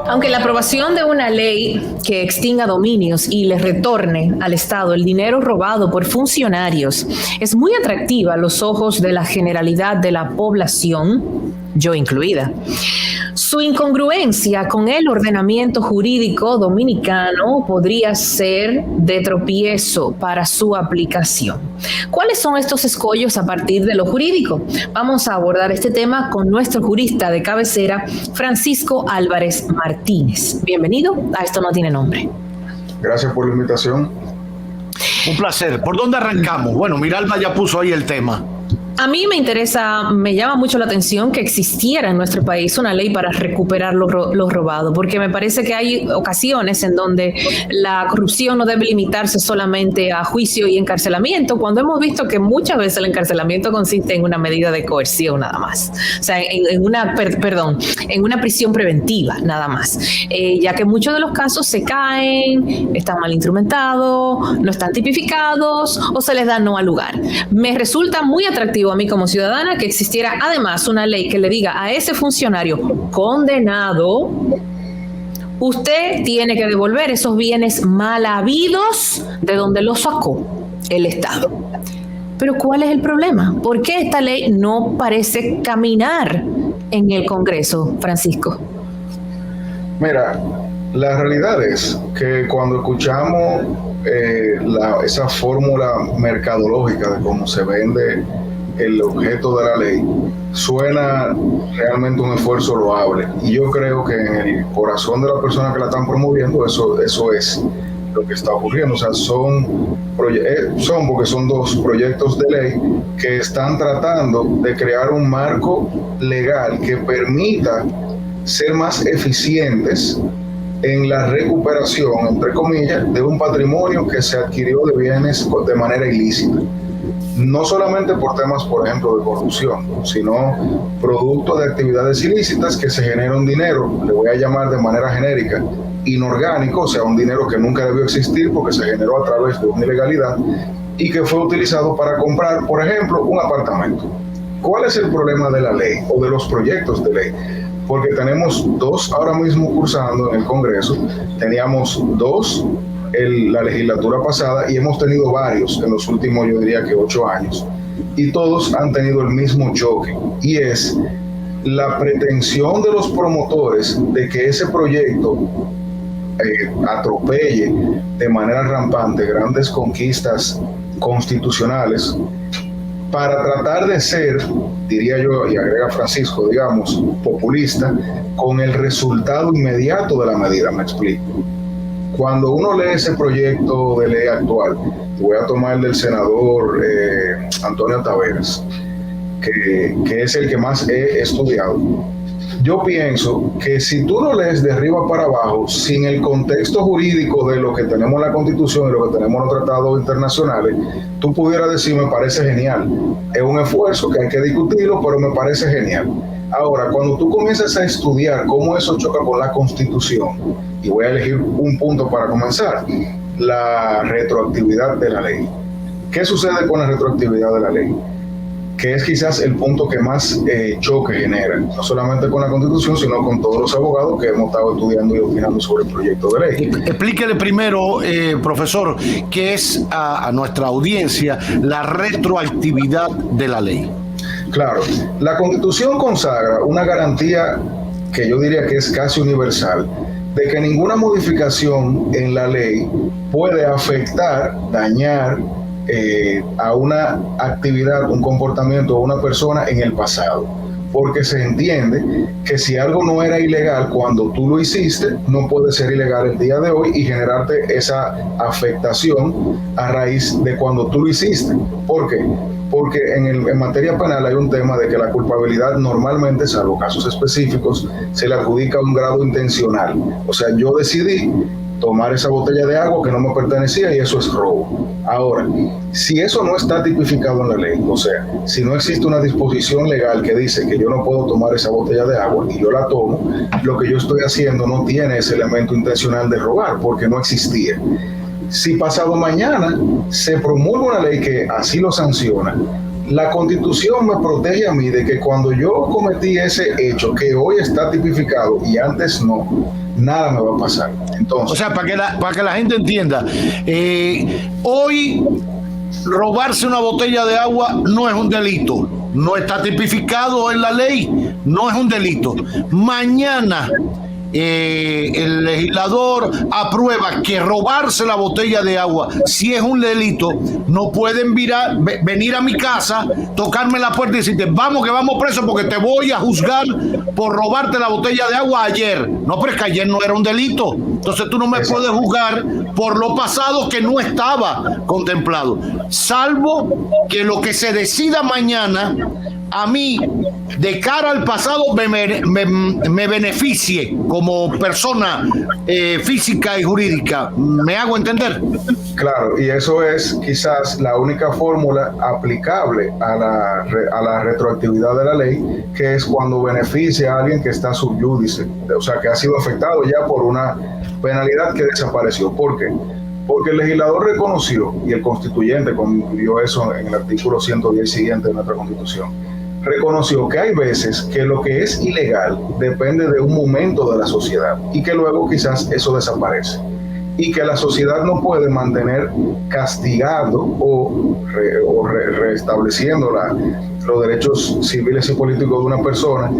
Aunque la aprobación de una ley que extinga dominios y le retorne al Estado el dinero robado por funcionarios es muy atractiva a los ojos de la generalidad de la población, yo incluida, su incongruencia con el ordenamiento jurídico dominicano podría ser de tropiezo para su aplicación. ¿Cuáles son estos escollos a partir de lo jurídico? Vamos a abordar este tema con nuestro jurista de cabecera, Francisco Álvarez Martínez. Bienvenido a Esto No Tiene Nombre. Gracias por la invitación. Un placer. ¿Por dónde arrancamos? Bueno, Miralba ya puso ahí el tema. A mí me llama mucho la atención que existiera en nuestro país una ley para recuperar lo robado, porque me parece que hay ocasiones en donde la corrupción no debe limitarse solamente a juicio y encarcelamiento, cuando hemos visto que muchas veces el encarcelamiento consiste en una medida de coerción nada más, o sea, en una prisión preventiva nada más, ya que muchos de los casos se caen, están mal instrumentados, no están tipificados o se les da no al lugar. Me resulta muy atractivo a mí como ciudadana que existiera además una ley que le diga a ese funcionario condenado: usted tiene que devolver esos bienes mal habidos de donde los sacó el Estado. Pero ¿cuál es el problema? ¿Por qué esta ley no parece caminar en el Congreso, Francisco? Mira, la realidad es que cuando escuchamos esa fórmula mercadológica de cómo se vende el objeto de la ley, suena realmente un esfuerzo loable, y yo creo que en el corazón de la persona que la están promoviendo eso es lo que está ocurriendo. O sea, son porque son dos proyectos de ley que están tratando de crear un marco legal que permita ser más eficientes en la recuperación, entre comillas, de un patrimonio que se adquirió de bienes de manera ilícita. No solamente por temas, por ejemplo, de corrupción, sino producto de actividades ilícitas que se genera un dinero, le voy a llamar de manera genérica, inorgánico, o sea, un dinero que nunca debió existir porque se generó a través de una ilegalidad y que fue utilizado para comprar, por ejemplo, un apartamento. ¿Cuál es el problema de la ley o de los proyectos de ley? Porque tenemos dos ahora mismo cursando en el Congreso, teníamos dos la legislatura pasada y hemos tenido varios en los últimos, yo diría que 8 años, y todos han tenido el mismo choque, y es la pretensión de los promotores de que ese proyecto atropelle de manera rampante grandes conquistas constitucionales para tratar de ser, diría yo, y agrega Francisco, digamos, populista, con el resultado inmediato de la medida. Me explico. Cuando uno lee ese proyecto de ley actual, voy a tomar el del senador Antonio Taveras, que es el que más he estudiado. Yo pienso que si tú lo lees de arriba para abajo, sin el contexto jurídico de lo que tenemos en la Constitución y lo que tenemos en los tratados internacionales, tú pudieras decir, me parece genial. Es un esfuerzo que hay que discutirlo, pero me parece genial. Ahora, cuando tú comienzas a estudiar cómo eso choca con la Constitución, y voy a elegir un punto para comenzar, la retroactividad de la ley. ¿Qué sucede con la retroactividad de la ley? Que es quizás el punto que más choque genera, no solamente con la Constitución, sino con todos los abogados que hemos estado estudiando y opinando sobre el proyecto de ley. Explíquele primero, profesor, qué es a nuestra audiencia la retroactividad de la ley. Claro, la Constitución consagra una garantía que yo diría que es casi universal, de que ninguna modificación en la ley puede afectar, dañar a una actividad, un comportamiento o una persona en el pasado, porque se entiende que si algo no era ilegal cuando tú lo hiciste, no puede ser ilegal el día de hoy y generarte esa afectación a raíz de cuando tú lo hiciste. ¿Por qué? Porque en materia penal hay un tema de que la culpabilidad normalmente, salvo casos específicos, se le adjudica un grado intencional. O sea, yo decidí tomar esa botella de agua que no me pertenecía y eso es robo. Ahora, si eso no está tipificado en la ley, o sea, si no existe una disposición legal que dice que yo no puedo tomar esa botella de agua y yo la tomo, lo que yo estoy haciendo no tiene ese elemento intencional de robar porque no existía. Si pasado mañana se promulga una ley que así lo sanciona, la Constitución me protege a mí de que cuando yo cometí ese hecho que hoy está tipificado y antes no, nada me va a pasar. Entonces, o sea, para que la gente entienda, hoy robarse una botella de agua no es un delito, no está tipificado en la ley, no es un delito. Mañana el legislador aprueba que robarse la botella de agua, si es un delito, no pueden venir a mi casa, tocarme la puerta y decirte, vamos que vamos preso porque te voy a juzgar por robarte la botella de agua ayer. No, pero es que ayer no era un delito. Entonces tú no me puedes juzgar por lo pasado que no estaba contemplado. Salvo que lo que se decida mañana a mí, de cara al pasado, me beneficie como persona física y jurídica. ¿Me hago entender? Claro, y eso es quizás la única fórmula aplicable a la retroactividad de la ley, que es cuando beneficia a alguien que está sub judice, o sea, que ha sido afectado ya por una penalidad que desapareció. ¿Por qué? Porque el legislador reconoció, y el constituyente concluyó eso en el artículo 110 siguiente de nuestra Constitución, reconoció que hay veces que lo que es ilegal depende de un momento de la sociedad y que luego quizás eso desaparece, y que la sociedad no puede mantener castigado o restableciendo los derechos civiles y políticos de una persona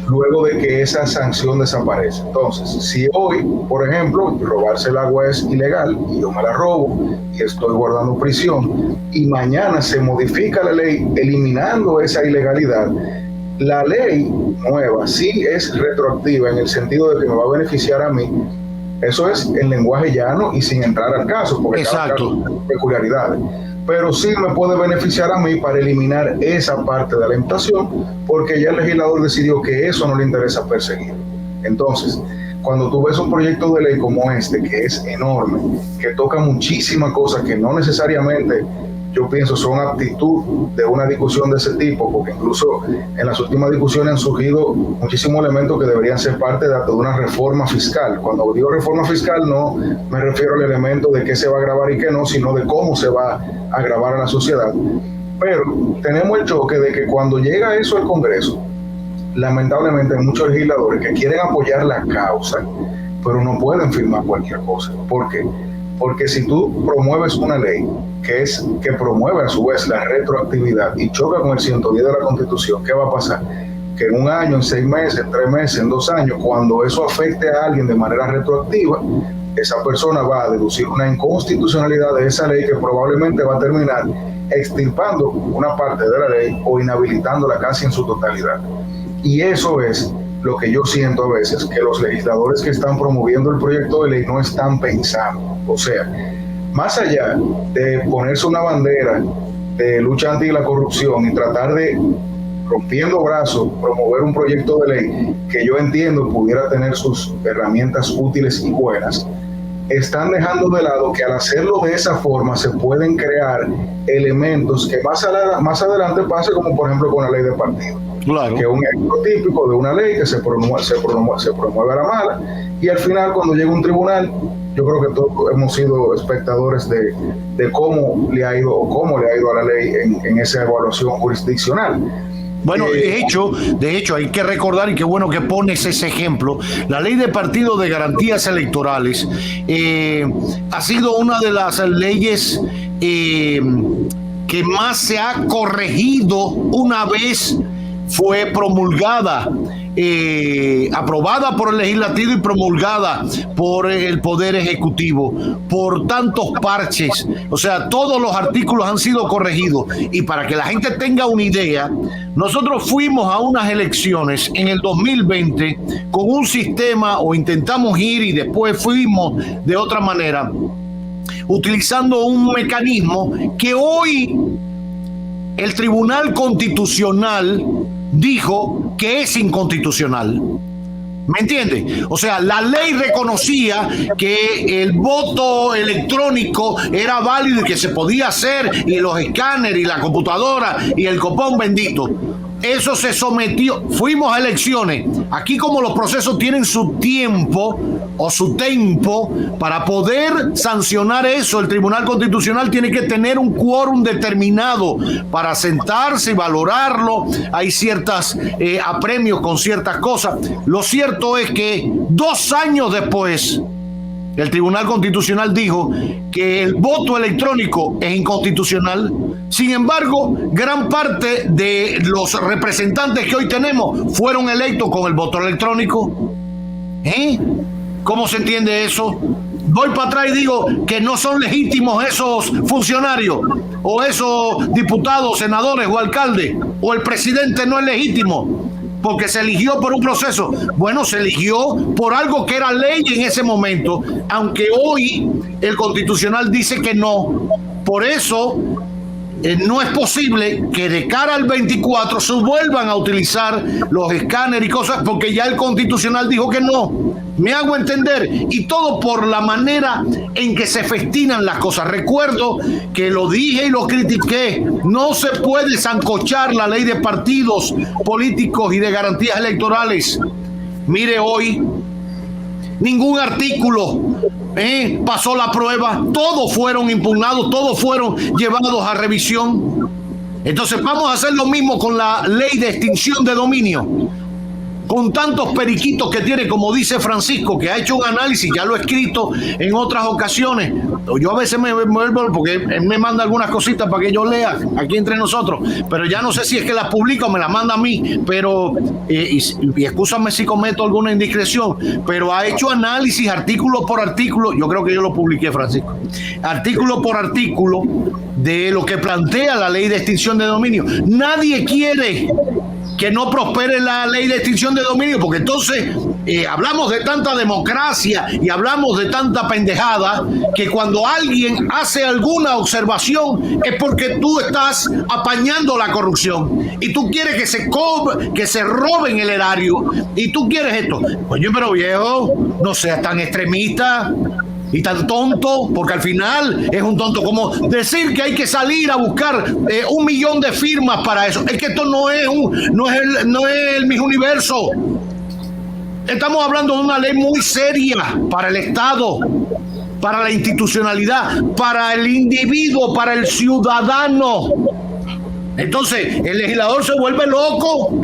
luego de que esa sanción desaparece. Entonces, si hoy, por ejemplo, robarse el agua es ilegal y yo me la robo y estoy guardando prisión, y mañana se modifica la ley eliminando esa ilegalidad, la ley nueva sí es retroactiva en el sentido de que me va a beneficiar a mí. Eso es en lenguaje llano y sin entrar al caso, porque cada caso tiene peculiaridades. Pero sí me puede beneficiar a mí para eliminar esa parte de la imputación, porque ya el legislador decidió que eso no le interesa perseguir. Entonces, cuando tú ves un proyecto de ley como este, que es enorme, que toca muchísimas cosas que no necesariamente, yo pienso, son aptitud de una discusión de ese tipo, porque incluso en las últimas discusiones han surgido muchísimos elementos que deberían ser parte de una reforma fiscal. Cuando digo reforma fiscal no me refiero al elemento de qué se va a grabar y qué no, sino de cómo se va a grabar a la sociedad. Pero tenemos el choque de que cuando llega eso al Congreso, lamentablemente hay muchos legisladores que quieren apoyar la causa, pero no pueden firmar cualquier cosa. ¿Por qué? Porque si tú promueves una ley que promueve a su vez la retroactividad y choca con el 110 de la Constitución, ¿qué va a pasar? Que en un año, en 6 meses, en 3 meses, en 2 años, cuando eso afecte a alguien de manera retroactiva, esa persona va a deducir una inconstitucionalidad de esa ley que probablemente va a terminar extirpando una parte de la ley o inhabilitándola casi en su totalidad. Y eso es lo que yo siento a veces, que los legisladores que están promoviendo el proyecto de ley no están pensando. O sea, más allá de ponerse una bandera de lucha anti la corrupción y tratar de, rompiendo brazos, promover un proyecto de ley que yo entiendo pudiera tener sus herramientas útiles y buenas, están dejando de lado que al hacerlo de esa forma se pueden crear elementos que más adelante pase, como por ejemplo con la ley de partido. Claro. Que es un ejemplo típico de una ley que se promueve a la mala, y al final cuando llega un tribunal, yo creo que todos hemos sido espectadores de cómo le ha ido a la ley en esa evaluación jurisdiccional. Bueno, de hecho, hay que recordar, y qué bueno que pones ese ejemplo, la ley de partidos de garantías electorales ha sido una de las leyes que más se ha corregido una vez fue promulgada, aprobada por el legislativo y promulgada por el Poder Ejecutivo, por tantos parches. O sea, todos los artículos han sido corregidos. Y para que la gente tenga una idea, nosotros fuimos a unas elecciones en el 2020 con un sistema, o intentamos ir y después fuimos de otra manera, utilizando un mecanismo que hoy el Tribunal Constitucional dijo que es inconstitucional. ¿Me entiende? O sea, la ley reconocía que el voto electrónico era válido y que se podía hacer, y los escáneres y la computadora y el copón bendito. Eso se sometió, fuimos a elecciones. Aquí, como los procesos tienen su tiempo o su tempo para poder sancionar eso, el Tribunal Constitucional tiene que tener un quórum determinado para sentarse y valorarlo. Hay ciertos apremios con ciertas cosas. Lo cierto es que 2 años después, el Tribunal Constitucional dijo que el voto electrónico es inconstitucional. Sin embargo, gran parte de los representantes que hoy tenemos fueron electos con el voto electrónico. ¿Cómo se entiende eso? Voy para atrás y digo que no son legítimos esos funcionarios, o esos diputados, senadores o alcaldes, o el presidente no es legítimo porque se eligió por un proceso. Bueno, se eligió por algo que era ley en ese momento, aunque hoy el Constitucional dice que no. Por eso no es posible que de cara al 24 se vuelvan a utilizar los escáneres y cosas, porque ya el Constitucional dijo que no. Me hago entender, y todo por la manera en que se festinan las cosas. Recuerdo que lo dije y lo critiqué. No se puede sancochar la ley de partidos políticos y de garantías electorales. Mire, hoy ningún artículo pasó la prueba, todos fueron impugnados, todos fueron llevados a revisión. Entonces vamos a hacer lo mismo con la ley de extinción de dominio, con tantos periquitos que tiene, como dice Francisco, que ha hecho un análisis, ya lo he escrito en otras ocasiones. Yo a veces me vuelvo, porque él me manda algunas cositas para que yo lea aquí entre nosotros, pero ya no sé si es que las publica o me las manda a mí, pero, y excúsame si cometo alguna indiscreción, pero ha hecho análisis artículo por artículo. Yo creo que yo lo publiqué, Francisco, artículo por artículo de lo que plantea la ley de extinción de dominio. Nadie quiere que no prospere la ley de extinción de dominio, porque entonces hablamos de tanta democracia y hablamos de tanta pendejada, que cuando alguien hace alguna observación es porque tú estás apañando la corrupción y tú quieres que se roben el erario y tú quieres esto. Oye, pero viejo, no seas tan extremista y tan tonto, porque al final es un tonto como decir que hay que salir a buscar 1 millón de firmas para eso. Es que esto no es el Miss Universo. Estamos hablando de una ley muy seria para el Estado, para la institucionalidad, para el individuo, para el ciudadano. Entonces el legislador se vuelve loco,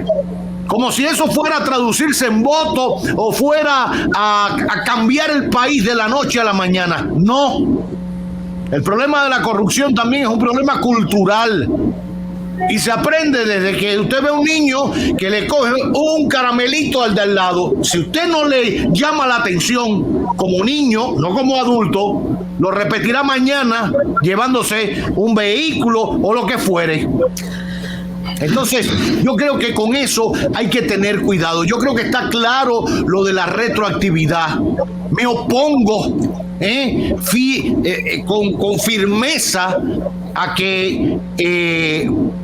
como si eso fuera a traducirse en voto o fuera a cambiar el país de la noche a la mañana. No. El problema de la corrupción también es un problema cultural. Y se aprende desde que usted ve a un niño que le coge un caramelito al de al lado. Si usted no le llama la atención como niño, no como adulto, lo repetirá mañana llevándose un vehículo o lo que fuere. Entonces, yo creo que con eso hay que tener cuidado. Yo creo que está claro lo de la retroactividad. Me opongo con firmeza a que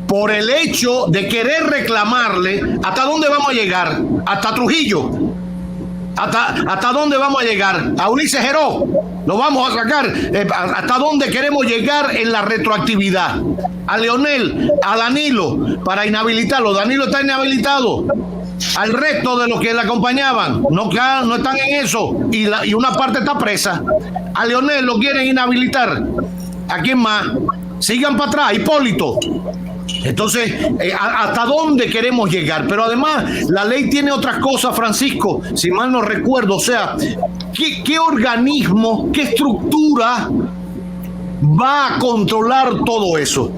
por el hecho de querer reclamarle, ¿hasta dónde vamos a llegar? ¿Hasta Trujillo? ¿Hasta dónde vamos a llegar? ¿A Ulises Heró? ¿Lo vamos a sacar? ¿Hasta dónde queremos llegar en la retroactividad? A Leonel, a Danilo, para inhabilitarlo. Danilo está inhabilitado. Al resto de los que le acompañaban, no están en eso. Y una parte está presa. A Leonel lo quieren inhabilitar. ¿A quién más? Sigan para atrás, Hipólito. Entonces, ¿hasta dónde queremos llegar? Pero además, la ley tiene otras cosas, Francisco, si mal no recuerdo. O sea, ¿qué organismo, qué estructura va a controlar todo eso?